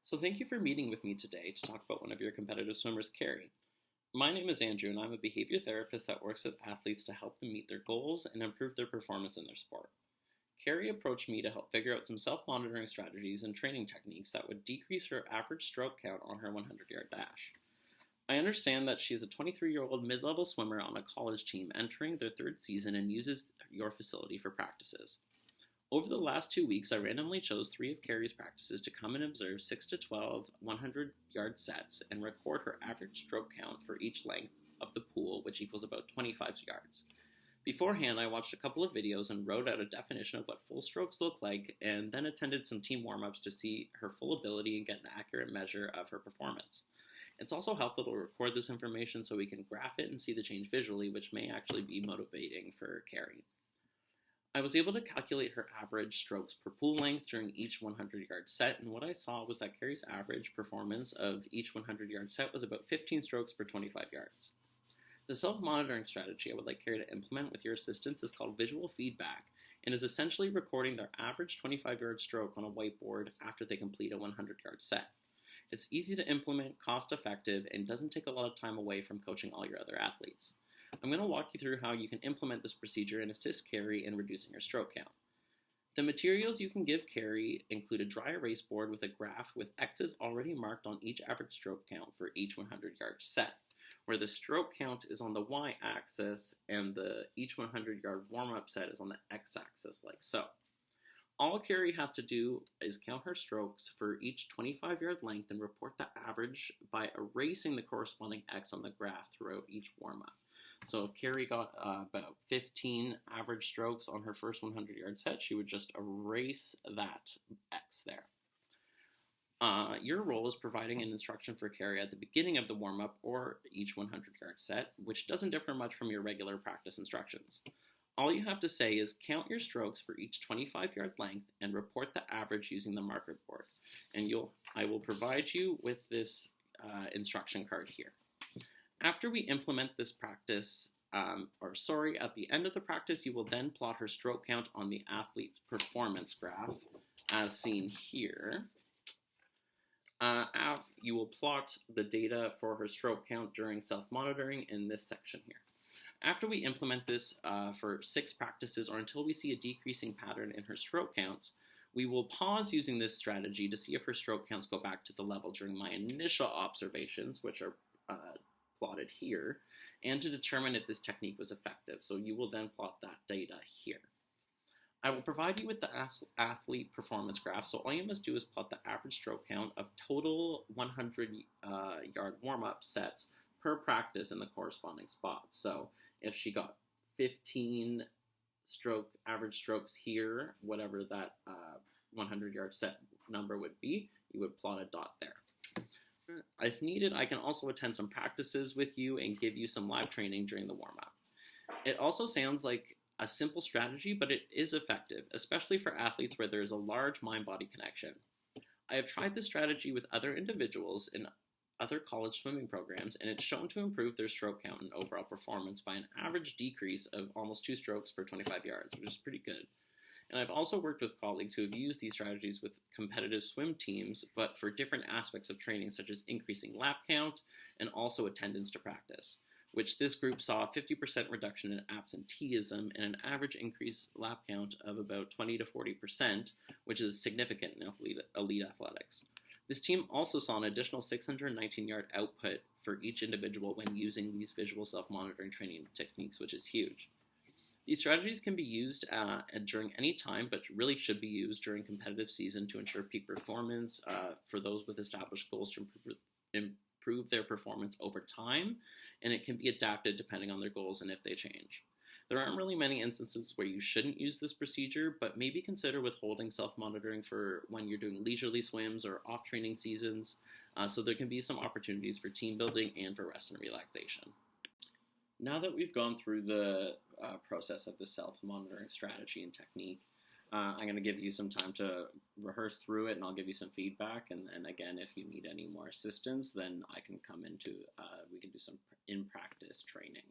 So thank you for meeting with me today to talk about one of your competitive swimmers, Carrie. My name is Andrew, and I'm a behavior therapist that works with athletes to help them meet their goals and improve their performance in their sport. Carrie approached me to help figure out some self-monitoring strategies and training techniques that would decrease her average stroke count on her 100-yard dash. I understand that she is a 23-year-old mid-level swimmer on a college team entering their third season and uses your facility for practices. Over the last 2 weeks, I randomly chose 3 of Carrie's practices to come and observe 6 to 12 100-yard sets and record her average stroke count for each length of the pool, which equals about 25 yards. Beforehand, I watched a couple of videos and wrote out a definition of what full strokes look like, and then attended some team warm-ups to see her full ability and get an accurate measure of her performance. It's also helpful to record this information so we can graph it and see the change visually, which may actually be motivating for Carrie. I was able to calculate her average strokes per pool length during each 100-yard set, and what I saw was that Carrie's average performance of each 100-yard set was about 15 strokes per 25 yards. The self-monitoring strategy I would like Carrie to implement with your assistance is called visual feedback, and is essentially recording their average 25-yard stroke on a whiteboard after they complete a 100-yard set. It's easy to implement, cost-effective, and doesn't take a lot of time away from coaching all your other athletes. I'm going to walk you through how you can implement this procedure and assist Carrie in reducing her stroke count. The materials you can give Carrie include a dry erase board with a graph with X's already marked on each average stroke count for each 100-yard set, where the stroke count is on the y-axis and each 100-yard warm-up set is on the x-axis, like so. All Carrie has to do is count her strokes for each 25-yard length and report the average by erasing the corresponding X on the graph throughout each warm-up. So if Carrie got about 15 average strokes on her first 100-yard set, she would just erase that X there. Your role is providing an instruction for Carrie at the beginning of the warm-up or each 100-yard set, which doesn't differ much from your regular practice instructions. All you have to say is count your strokes for each 25-yard length and report the average using the marker board. And I will provide you with this instruction card here. After we implement this practice, at the end of the practice, you will then plot her stroke count on the athlete performance graph, as seen here. You will plot the data for her stroke count during self-monitoring in this section here. After we implement this for 6 practices or until we see a decreasing pattern in her stroke counts, we will pause using this strategy to see if her stroke counts go back to the level during my initial observations, which are plotted here, and to determine if this technique was effective. So you will then plot that data here. I will provide you with the athlete performance graph, so all you must do is plot the average stroke count of total 100-yard warm-up sets per practice in the corresponding spots. So if she got 15 average strokes here, whatever that 100-yard set number would be, you would plot a dot there. If needed, I can also attend some practices with you and give you some live training during the warm-up. It also sounds like a simple strategy, but it is effective, especially for athletes where there is a large mind-body connection. I have tried this strategy with other individuals in other college swimming programs, and it's shown to improve their stroke count and overall performance by an average decrease of almost 2 strokes per 25 yards, which is pretty good. And I've also worked with colleagues who have used these strategies with competitive swim teams, but for different aspects of training, such as increasing lap count and also attendance to practice, which this group saw a 50% reduction in absenteeism and an average increased lap count of about 20 to 40%, which is significant in elite athletics. This team also saw an additional 619-yard output for each individual when using these visual self-monitoring training techniques, which is huge. These strategies can be used during any time, but really should be used during competitive season to ensure peak performance for those with established goals to improve their performance over time, and it can be adapted depending on their goals and if they change. There aren't really many instances where you shouldn't use this procedure, but maybe consider withholding self-monitoring for when you're doing leisurely swims or off-training seasons, so there can be some opportunities for team building and for rest and relaxation. Now that we've gone through the process of the self-monitoring strategy and technique, I'm going to give you some time to rehearse through it, and I'll give you some feedback. And again, if you need any more assistance, then I can come we can do some in-practice training.